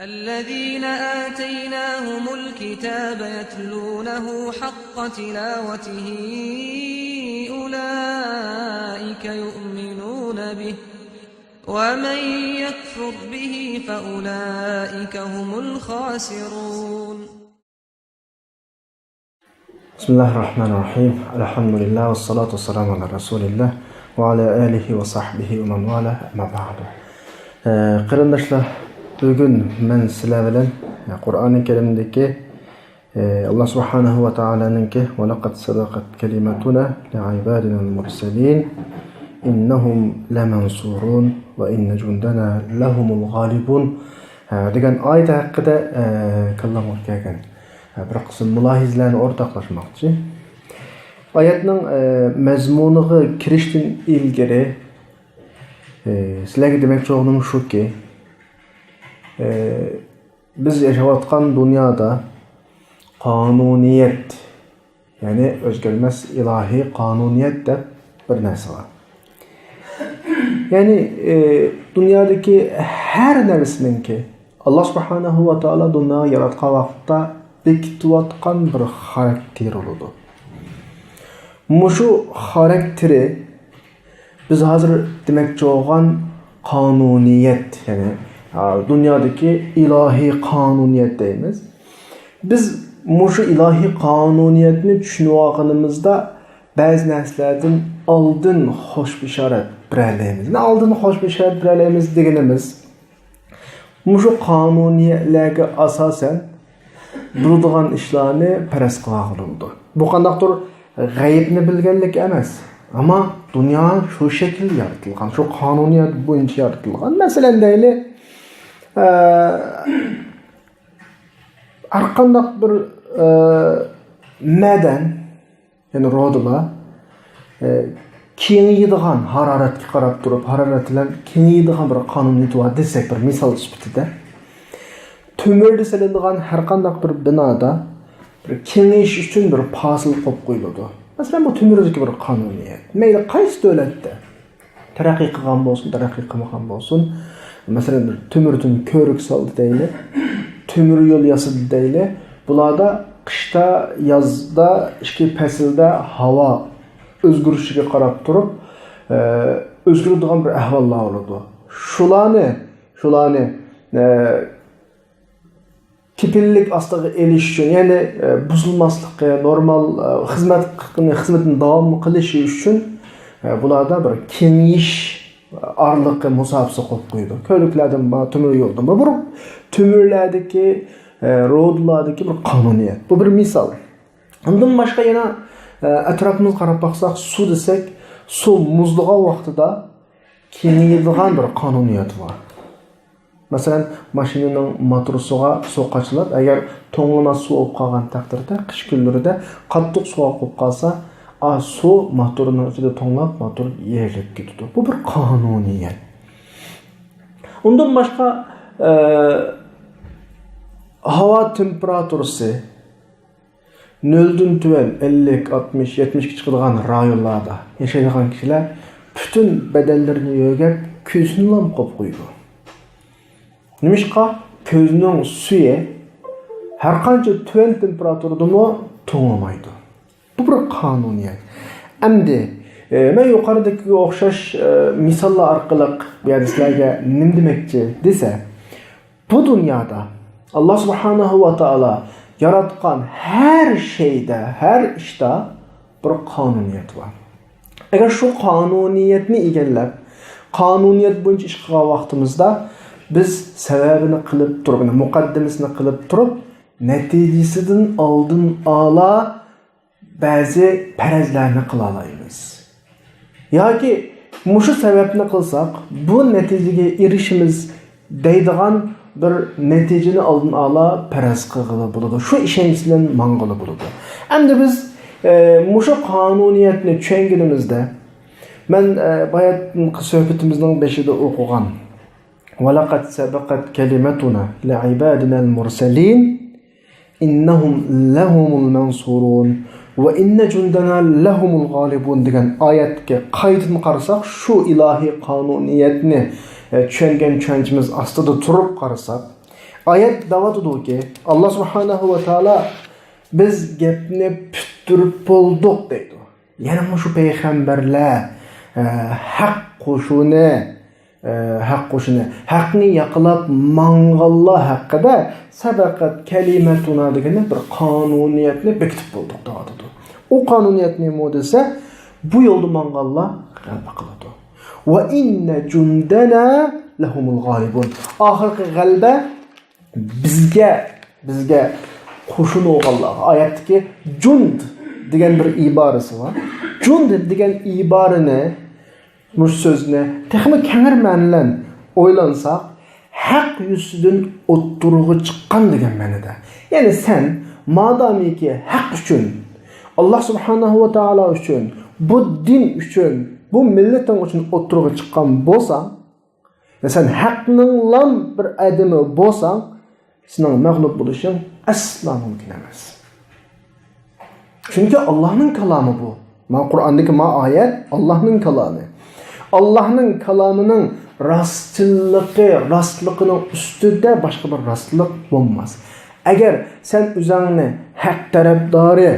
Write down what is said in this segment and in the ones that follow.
الذين آتيناهم الكتاب يتلونه حق تلاوته أولئك يؤمنون به ومن يكفر به فأولئك هم الخاسرون. بسم الله الرحمن الرحيم. الحمد لله والصلاة والسلام على رسول الله وعلى آله وصحبه ومن والاه أما بعد. Qarindoshlar, bugun men sizlar bilan Qur'oni Karimdagi Alloh subhanahu va taolaninki "Va laqad sadaqat kalimatuna li'ibadina al-mursalin innahum lamansurun va inna jundana lahumul ghalibun" degan oyat haqida kallam o'tgan. Bir qism mulohizlarni o'rtoqlashmoqchi. Oyatning mazmuniga kirishdan ilgari sizlarga demoqchi bo'lganim shuki, biz yashayotgan dunyoda qonuniyat, ya'ni o'zgarmas ilohiy qonuniyat deb bir narsa bor. Ya'ni dunyodagi har narsaningki Alloh subhanahu va taolo dunyoni yaratgan vaqtda bekitayotgan bir xarakteri bo'ladi. Mushu xarakteri biz hozir demoqchi bo'lgan qonuniyat, ya'ni dunyodagi ilohiy qonuniyat deymiz. Biz mushu ilohiy qonuniyatni tushunib olganimizda ba'zi narsalardan oldin xo'sh bishorat beraymiz. Oldin xo'sh bishorat beraymiz deganimiz mushu qonuniyatlarga asosan bo'ladigan ishlarni faraz qilgan bo'ldi. Bu qandaqdir g'aybni bilganlik emas, ammo dunyo shu shaklda yaratilgan, shu qonuniyat bo'yicha yaratilgan. Masalan, deylik, har qanday bir madan, ya'ni rodila kengaydigan haroratga qarab turib, harorat bilan kengaydigan bir qonuniyat bor desak, bir misol sifatida tömürde silindiğin her qanday bir binoda bir kengayish uchun bir fasil qo'yib qo'yiladi. Masalan, bu tömürdeki bir qonuniyat. Mayli qaysi davlatda taraqqiy qilgan bo'lsin, taraqqiy qilmagan bo'lsin. Masalan, bir tömürden ko'rik soldi deyli, tömür yo'l yasadi deyli. Bularda qishda, yozda, ikki faslda havo o'zgarishiga qarab turib, o'zgaradigan bir ahvollar bo'ladi. Shularni kepillik aslında eliş için, yani buzulmaslığı, normal hizmetin devamlı kılışı için bularda bir kengiyiş arlıkı musabısı koyup koydu. Köylüklerden bana tümür yoldan. Bu tümürlerdeki, roadlardaki bir kanuniyet. Bu bir misal. Ondan başka yine etrafımız qarab baksak, su desek, su muzluğa vaxtıda kengiydiğen bir kanuniyet var. Masalan, maşinanın motorusuga su qaçılab, agar to'ng'ina suv olib qolgan taqdirda, qish kunlarida qattiq suv olib qolsa, su motorining ichida to'ng'lab, motor yerilib ketadi. Bu bir qonuniyat. Undan boshqa havo temperaturasi 0 dan tuvan 50, 60, 70 ga chiqadigan rayonlarda yashaydigan kishilar butun badanlarini yo'gab, ko'zini lam qo'yib qo'ydi. Nimishqa ko'zning suyi har qancha tuvan temperaturada to'ng'amaydi. Bu bir qonuniyat. Endi men yuqoridagi o'xshash misollar orqali yani sizlarga nima demoqchi desa, bu dunyoda Alloh subhanahu va taolo yaratgan har şeyda, har ishda bir qonuniyat bor. Agar shu qonuniyatni egallab, qonuniyat bo'yicha ish qilgan vaqtimizda biz sebebini qilib turib, muqaddimasini qilib turib, natijasidan oldin ola ba'zi farazlarni qila olamiz. Yoki mushu sababni qilsak, bu natijaga erishimiz deydigan bir natijani oldin ola faraz qilg'ili bo'ladi. Shu ishonch bilan mang'ili bo'ladi. Endi biz mushu qonuniyatni tushunganimizda, men bayat suhbatimizning beshida o'qigan وَلَقَدْ سَبَقَتْ كَلِمَتُنَا لِعِبَادِنَا الْمُرْسَلِينَ إِنَّهُمْ لَهُمُ الْمَنْصُورُونَ وَإِنَّ جُنْدَنَا لَهُمُ الْغَالِبُونَ degan oyatga qaytib qarasak, shu ilohiy qonuniyatni tushungan tushunchimiz ostida turib qarasak, Ayet davat ki Allah subhanahu ve taala biz gapni püttürüp bulduk deydi. Yani şu peygamberler haq qo'shini haqni yaqilab mangallar haqida sabaqat kalimatuna degan bir qonuniyatni bekitib bo'ldik deydi. O qonuniyat nima desa, bu yo'lda mangallar g'alaba qiladi. Va inna jundana lahumul g'alibun. Oxirgi g'alaba bizga qo'shin o'g'illar. Oyatdagi jund degan bir iborasi bor. Jund degan iborani bu so'zni texmi kengir ma'nodan o'ylansak, haq yuzidan o'ttirg'i chiqqan degan ma'noda. Ya'ni sen modomiki haq uchun, Allah subhanahu va taolo uchun, bu din uchun, bu millating uchun o'ttirg'i chiqqan bo'lsang, sen haqning lam bir adami bo'lsang, sening mag'lub bo'lishing aslo mumkin emas. Chunki Allohning kalomi bu. Qur'ondagi oyat Allohning kalomi. Allohning kalomining rostligining ustida boshqa bir rostlik bo'lmas. Agar sen o'zingni haq tarafdori,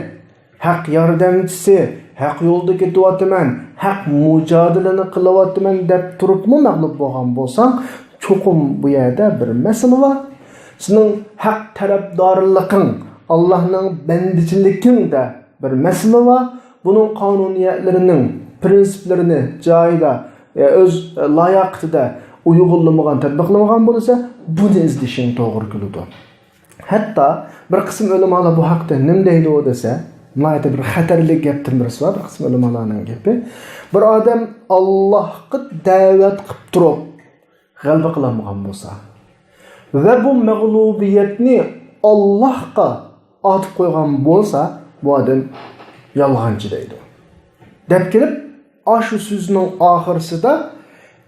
haq yordamchisi, haq yo'lda ketyapman, haq mujodalani qilyapman deb turibmi mag'lub bo'lgan bo'lsang, cho'qim bu yerda bir masala bor. Sening haq tarafdorliging, Allohning bandichiligingda bir masala bor. Buning qonuniyatlarining prinsiplarini joyida o'z layoqatida uyg'unlamagan, tatbiqlamagan bo'lsa, buni izlashing to'g'ri keladi. Hatto bir qism ulamolar bu haqda nima deydi desa, mayda bir xatarli gapdir birisi bor, bir qism ulamolarning gapi. Bir odam Allohga da'vat qilib turib g'alaba qilamagan bo'lsa va bu mag'lubiyatni Allohga otib qo'ygan bo'lsa, bu odam yolg'onchi deydi. Deb kelib, shu so'zning oxirisida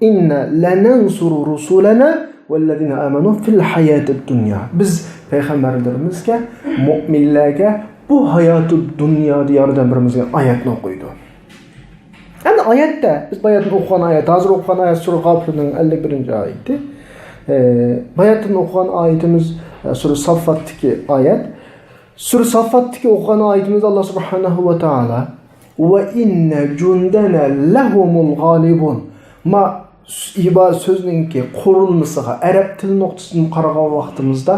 inna lanansuru rusulana vallazina amanu fil hayatid dunya. Biz payg'ambarlarimizga, mu'minlarga bu hayotid dunyoda yordam berimizga oyatni o'qiydi. Ana oyatda biz bayatni o'qigan oyat, hozir o'qigan oyat sura G'ofirning 51-oyati. Bayatni o'qigan oyatimiz sura Saffatdagi oyat. Sura Saffatdagi o'qigan oyatimiz Allah subhanahu va taolo va inna jundana lahumul g'alibun. Ma ibor so'zningki qurilmasiga arab tili nuqtasidan qaragan vaqtimizda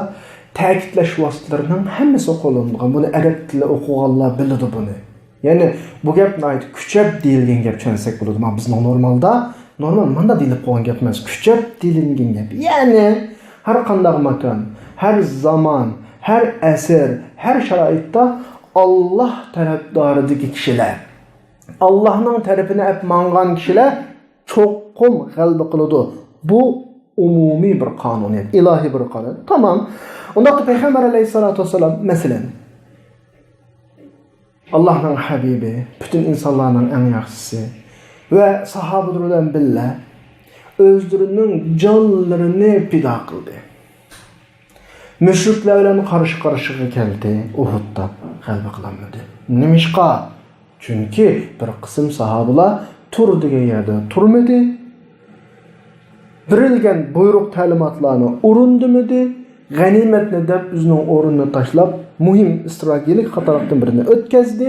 ta'kidlash vositalarining hammasi qo'llanilgan. Buni arab tili o'qiganlar biladi buni. Ya'ni bu gapni aytib kuchab deyilgan gap tushunsak bo'ladi. Bizning normal manda deyilib qo'ygan gap emas, kuchab deyilgan gap. Ya'ni har qanday makon, har zamon, har asr, har sharoitda Alloh tarafdoridagi kishilar, Allohning tarafini olib mangan kishilar cho'qim g'alaba qiladi. Bu umumiy bir qonuniyat, ilohiy bir qonun. Tamam. Unda payg'ambar alayhisolatu vasallam masalan Allohning habibi, butun insonlarning eng yaxshisi va sahobalar bilan birga o'zlarining jonlarini fido qildi. Mushriklar bilan qarshi-qarshiga keldi, Uhudda g'alaba qilolmadi. Nimishqa? Chunki bir qism sahobalar tur degan yerda turmadi. Berilgan buyruq ta'limotlarni o'rindimidi, g'animatni deb o'zining o'rnini tashlab, muhim strategik xatolardan birini o'tkazdi.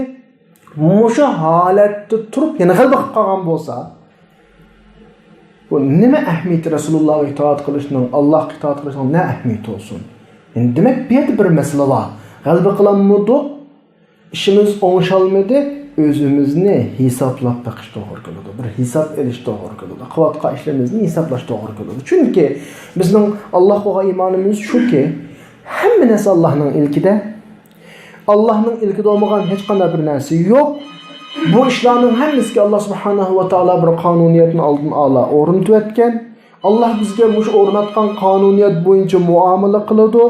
Musha holatda turib, yana g'alaba qilgan bo'lsa, bu nima ahamiyati Rasulullohga itoat qilishning, Allohga itoat qilishning nima ahamiyati bo'lsin? Endi demak, bu yerda bir masala bor. G'alaba qilinmadi, ishimiz o'ngshalmadi, o'zimizni hisoblab baqish to'g'ri keladi. Bir hisob elish to'g'ri keladi. Qilayotgan ishlarimizni hisoblash to'g'ri keladi. Chunki bizning Allohga iymonimiz shuki, hamma narsa Allohning ilkida. Allohning ilkida bo'lmagan hech qanday bir narsa yo'q. Bu ishlarning hammasiga Alloh subhanahu va taolo bir qonuniyatni oldin ola o'rnatib o'tgan. Alloh bizga mush o'rnatgan qonuniyat bo'yicha muomala qiladi.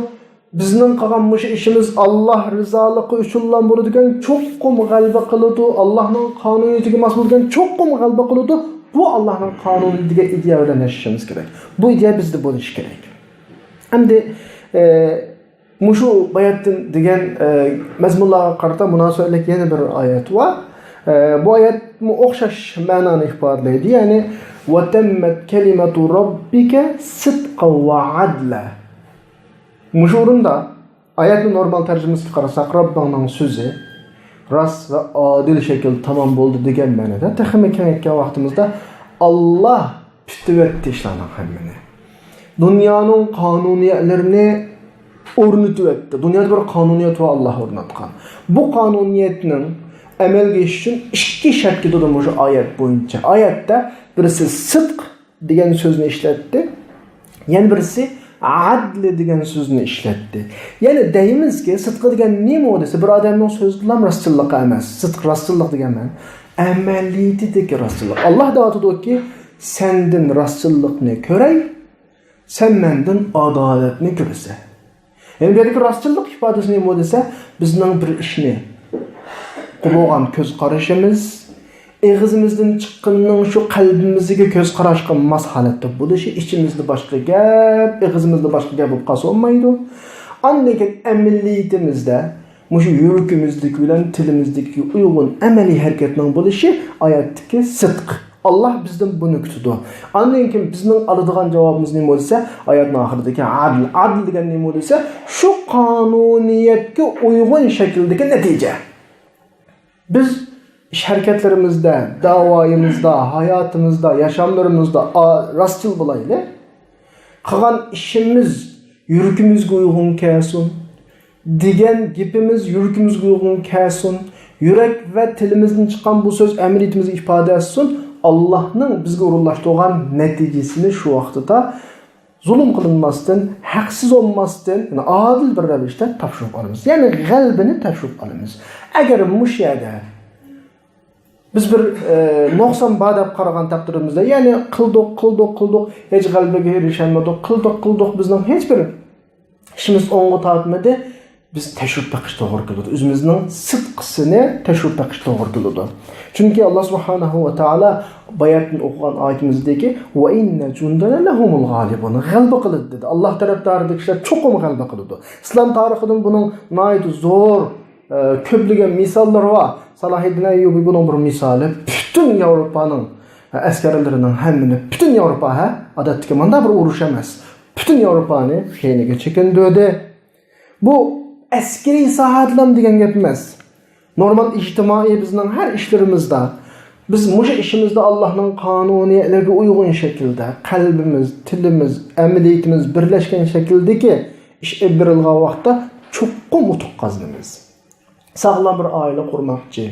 Bizning qilgan mush ishimiz Alloh rizoligi uchun bo'ladigan cho'qqum g'alaba qiladi. Allohning qonuniyatiga mas'ul bo'lgan cho'qqum g'alaba qiladi. Bu Allohning qonuniyatiga ideya bilan yashashimiz kerak. Bu ideya bizda bo'lishi kerak. Endi mushu bayatdan degan mazmunlarga qarata munosabatli yana bir oyat bor. Bu oyat o'xshash ma'noni ifodalaydi. Ya'ni va tammat kalimatu robbika sidqan va adla. Muşurunda ayetni normal tercümesiga qarasak Rabbimning so'zi rast va adil şekilde tamam bo'ldi degan ma'noda texnik aytgan vaqtimizda Allah bitib o'tdi ishlarning hammani. Dunyoning qonuniyatlarini o'rnatib o'tdi. Dunyoda bir qonuniyat va Alloh o'rnatgan. Bu qonuniyatning amalga oshishi uchun ikki shartga to'g'ri shu oyat bo'yicha. Oyatda birisi sidq degan so'zni ishlatdi. Yana birisi adl degan so'zni ishlatdi. Ya'ni deymizki, sidq degan nima desa, bir odamning so'zi bilan rostchilik emas. Sidq rostchilik degan ma'no. Amaliyatdagi rostchilik. Alloh deyotdiki, senden rostchilikni ko'ray, sen mendan adolatni ko'rsa. Yani buradagi rostchilik ifodasi nima desa, bizning bir ishni qilgan ko'z qarashimiz, eg'izimizdan chiqqanning shu qalbimizga ko'z qarashga mos holatda bo'lishi, ichimizda boshqa gap, eg'izimizda boshqa gap bo'lib qolsa olmaydi. Lekin amaliyatimizda, mushu yuragimizdagi bilan tilimizdagi uyg'un amaliy harakatning bo'lishi oyatdagi sidq. Allah bizden bunu kutdu. Lekin bizning oladigan javobimiz nima bo'lsa, oyatning oxiridagi adl. Adl degan nima bo'lsa, shu qonuniyatga uyg'un shakldagi natija. Biz ish harakatlarimizda, da'voyimizda, hayotimizda, yashamlarimizda rostchil bo'laylik. Qilgan ishimiz yuragimizga uyg'un kelsin. Degan gapimiz yuragimizga uyg'un kelsin. Yurak va tilimizdan chiqqan bu so'z amaliyatimizga ifoda etsin. Allah'ның bizga uğurlaştırgan neticesini şu vaqtida zulüm kılınmasdan, haksız olmasdan, yani adil bir ravishda topshirib olamiz. Yani g'albini topshirib olamiz. Agar mush yerda biz bir noqson badab qaragan taqdirimizda, yani qildik, hech g'albaga erishamadik, qildik, bizning hech bir ishimiz o'ngga tortmadi. Biz təşvib bakış doğru kılıdı. Özümüzün sıdqısını təşvib bakış doğru kılıdı. Çünkü Allah Subhanahu ve Taala bayatın okuyan ayetimizdeki ve inne cundana lehumul galibun galba kılıdı dedi. Allah taraftarı kişiler çok galba kılıdı. İslam tarixinin bunun nayet zor köplüge misalları var. Salahiddin Eyyubi bunun bir misali. Bütün Avrupa'nın askerlerinin hemini, bütün Avrupa adatki manda bir uruş emas. Bütün Avrupa'nı şeyine çekin döde. Bu askeri sahatlam degan gap emas. Normal ijtimoiy bizning har ishlarimizda biz mush ishimizda Allohning qonuniyatlariga uyg'un shaklda qalbimiz, tilimiz, amaliyatimiz birlashgan shakldagi ish berilgan vaqtda cho'qqum utuq qozonamiz. Sog'lom bir oila qurmoqchi,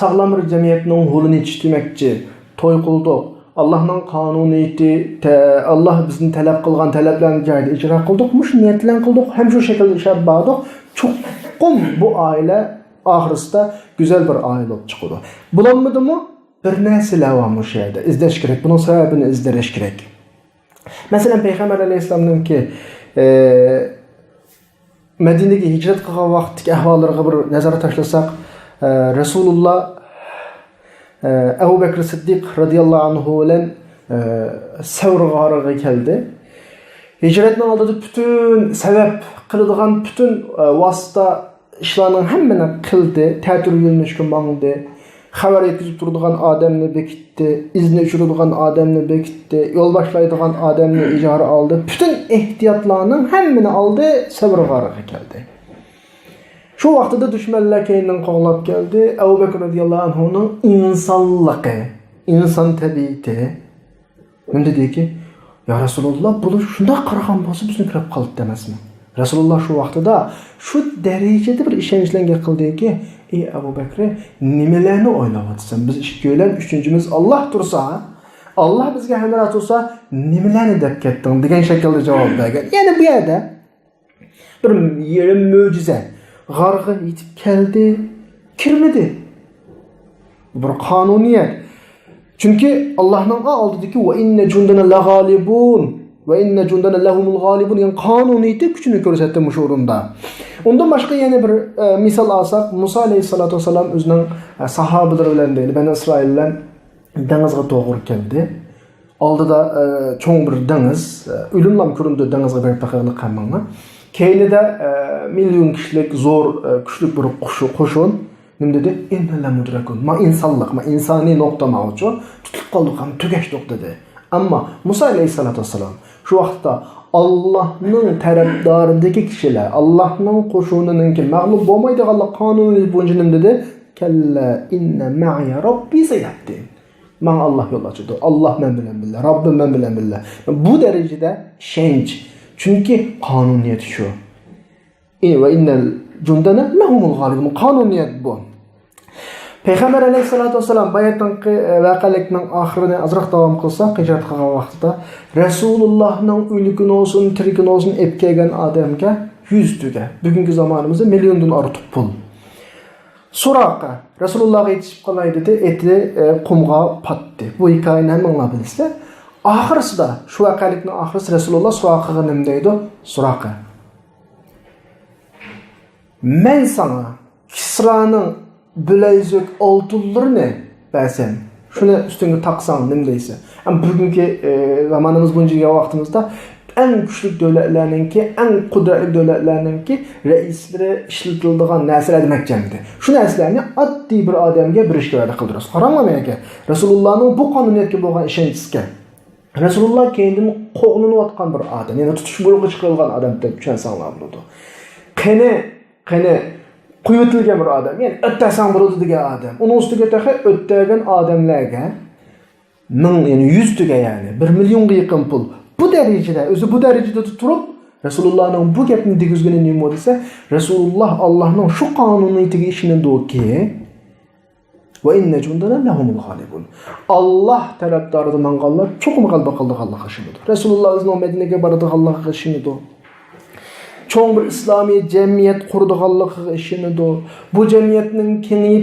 sog'lom bir jamiyatning yo'lini yechitmoqchi, to'y qildik. Allah'ның qonuniyati, Allah bizning talab qilgan talablarni joyida ijro qildik, mush niyat bilan qildik, ham shu shaklda ishlab bordik. Cho'qqum bu oila oxirisida go'zal bir oila bo'lib chiqadi. Bulanmadimi? Bir narsalar bor mush yerda izlash kerak, buning sababini izlash kerak. Masalan, Payg'ambar alayhisolamningki Madinaga hijrat qilgan vaqtdagi ahvollariga bir nazar tashlasak, Rasululloh Ebu Bekir Siddiq radıyallahu anhu bilen Sevr g'origa keldi. Hicretning oldida bütün sebep qiladigan bütün vasita ishlarning hammani qildi. Ta'tir yo'lnishga mangdi. Xabar yetkazib turadigan odamni bekitdi, izni uchiradigan odamni bekitdi, yo'l boshlaydigan odamni ijara oldi. Bütün ehtiyotlarning hammani oldi, Sevr g'origa keldi. Şu vaqtida düşmanlar keyindan qo'g'lab keldi. Abu Bakr radhiyallohu anhuning insonligi, inson tabiati. Nima dediki? Ya Rasululloh, bu shunday qaragan bo'lsa bizni kirib qoldi demasmi? Rasululloh şu vaqtida shu darajada bir ishonchlarga qildiki, ey Abu Bakr, nimalarni o'ylayapsan? Biz ikkovlar, uchinchimiz Alloh tursa, Alloh bizga hamroh tursa, nimalarni deb ketding degan shaklda javob bergan. Ya'ni bu yerda bir yerim mo'jiza. G'arg'a yetib keldi, kirmadi. Bir qonuniyat. Chunki Allohning oldidagi va inna jundana la g'alibun va inna jundana lahumul g'alibun yani qonuniyati kuchini ko'rsatdi mush o'rinda. Undan boshqa yana bir misol olsak, Musa alayhisolatu vasallam o'zining sahobalari bilan deydi, Bani Isroil bilan dengizga to'g'ri keldi. Oldida cho'ng bir dengiz, o'limlam ko'rindi dengizga berib taqirliq qilmanglar. Keynida milyon kişilik zor kuchlik bir qo'shin nima dedi? Innal mudrakun. Ma insonlik, ma insoniy nuqta mavjud. Tutib qoldik ham tugashdik dedi. Ama Musa aleyhissalatu vesselam şu vaqtda Allah'ın tarafdarındaki kişiler, Allah'ın koşunununki mağlup olmaydiganlık kanunu boyunca ne dedi? Kella inne ma'iya rabbi seyahdin. Ben Allah yol açıdı. Allah men bilen billah. Rabbim men bilen billah. Bu derecede şenç. Çünkü kanuniyet şu. Ve innel cundana lehumul galibun. Kanuniyet bu. Peygamber aleyhissalatu vesselam bayatın vakalikinin ahirini azraq davam kılsa, qiyşat qılgan vaqtda Resulullah'ın ülkün olsun, tirikin olsun epkegen adamga 100 tüge. Bugünkü zamanımızda milyondan artık pul. Suraqa Resulullah'a yetişip qalay dedi, eti qumga patdı. Bu hikayeni hem anlayabilirsizler. Ahirisi da şu vakalikinin ahirisi Resulullah Suraqa'a nem deydi? Suraqa. Men sana Kisra'nın Büleyzök altınlarını versen, şunu üstüne taksan nem deyse. Ama bugünkü zamanımız boyunca vaxtımızda en güçlü devletlerninki, en kudretli devletlerninki reisleri işletildiğin nesile demekçemdi. Şu neslerini addi bir adamga bir işe verdi kıldırız. Qaranlamayın ki Resulullah'ın bu kanuniyetki bolgan işençisiken Resulullah kendini qoğlunu atkan bir adam, yani tutuş buluğu çıkılgan adam deb düşünsanlar buludu. Qene kuyutilgen bir adam, yani öttesen buludu degan adam. Onun üstüge tehe öttegen adamlarga yani 100 tüge yani 1 milyonga yakın pul. Bu derecede, özü bu derecede tuturup Resulullah'ın bu gepini digizgini neymi dese Resulullah Allah'ın şu kanuniyetigi işinin doğu ki ve inne cundana lehumul galibun. Allah taraftarı mangallar çok mu kalba kaldı Allah aşımıdır. Resulullah özünün Medine'ye baradı Allah aşımıdır. Çoğun bir İslami cemiyet kurdu Allah aşımıdır. Bu cemiyetin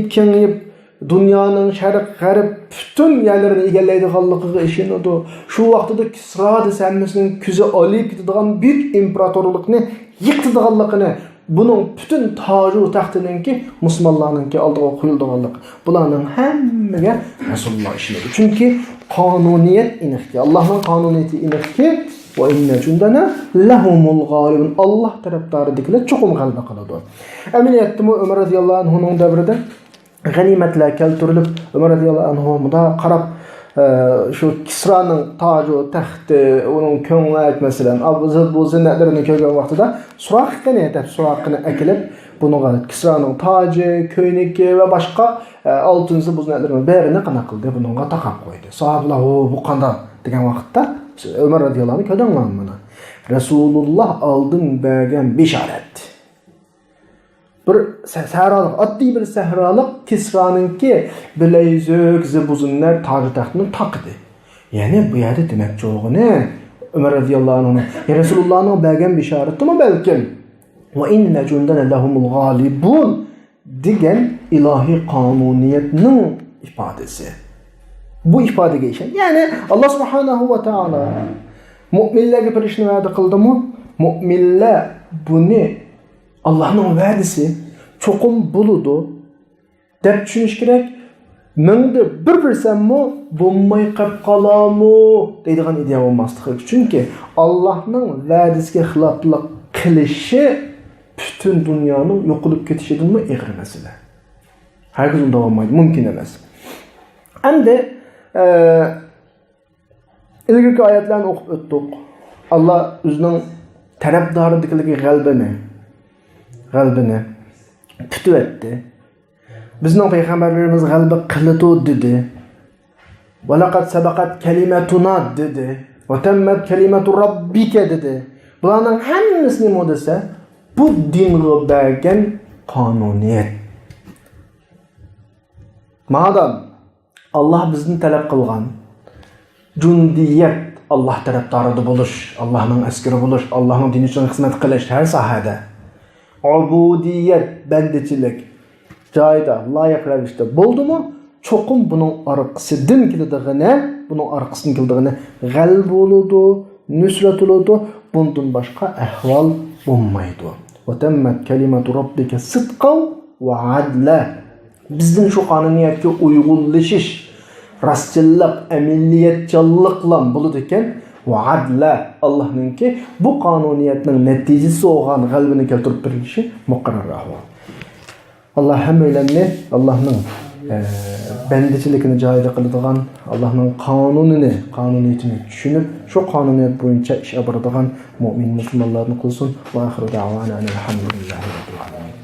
kengiyip dünyanın şarq garip bütün yerlerini egelleydi Allah'ı işinidir. Şu vaqtda Kisra desemesinin küze alıp gitdiğin büyük imparatorlukni yıktı Allah'ını. Bunun bütün tacı tahtınınki Müslümanlarınki aldığı koyulduğanlık. Bunların hemmege Resulullah işinidir. Çünkü kanuniyet inekki. Allah'ın kanuniyeti inekki ve inne cundana lehumul galibun. Allah taraftarı dikiler çokum kalbe kaladı. Emin ettim Ömer radıyallahu anh'ın devrede ganimetler keltirilip Ömer radıyallahu anh'ı da qarab şu Kisra'nın tacı, tahtı, onun köngület mesela bu zinnetlerini kögen vaqtida Suraqqa ne edip Suraqını ekilip bunu Kisra'nın tacı, köyneki ve başka altınsı bu zinnetlerini berini qana qıldı, bununla taqap koydu. Sahabeler bu qanda degan vaqtda Ömer radıyallahu anh'ı köden mana. Resulullah aldın bergen bişaret. Bir sehralık, addi bir sehralık Kisra'nınki bileyzök, zibuzunlar tacı tahtını taktı. Yani bu yerde demek çoğu ne? Ömer radıyallahu anh'ın Resulullah'ın bergen bişareti mi belki? Ve inne cundana lehumul galibun diyen ilahi kanuniyetinin ifadesi. Bu ifade geçen. Yani Allah subhanahu ve ta'ala müminlerge bir işini verdi kıldı mı? Müminler bunu Allah'ın verdisi çokum buludu dep düşünüş gerek. Mende bir sen mu bulmay qap qalamu deydigan ideya olmaslığı. Çünkü Allah'ın verdisiga xilaflıq qilishi bütün dünyanın yok olup ketişidir mi egri mesele. Herkes onda olmaydı. Mümkün emas. Hem de ilgili ayetlerini okup öttük. Allah özünün tarafdarındaki qalbini tutup etdi. Bizning peygamberlerimiz qalbi qilatu dedi. Ve laqad sabaqat kelimatuna dedi. Ve temmet kelimatu rabbika dedi. Bularning hammasini modese bu dinga bergen kanuniyet. Madem Allah bizni talep qilgan jundiyet, Allah taraftarı buluş, Allah'ın askeri buluş, Allah'ın dini için hizmet qilish her sahada. Ubudiyet, bendeçilik joyda, layiq ravishda bo'ldi-mu? Çoqum bunun arqasidan keladiğine, bunun arqasından keladiğine g'alb bo'ladi, nusrat bo'ladi, bundan boshqa ahvol bo'lmaydi. Wa tammat kalimatu robbika sidqan wa adla. Bizning shu qonuniyatga uyg'unlashish, rostchilik, amiliyatchanlikla bo'ladi ekan. Wa adla Allah'ınki bu kanuniyetinin neticesi olan qalbini keltirib berilishi muqarrar ahvol. Allah hammalarni Allah'ın bendichilikni joyida qiladigan, Allohning qonuniyatini tushunib, shu qonuniyat bo'yicha ish olib boradigan mu'min musulmonlarni qilsin. Va oxiru da'vana alhamdulillahi robbil alamin.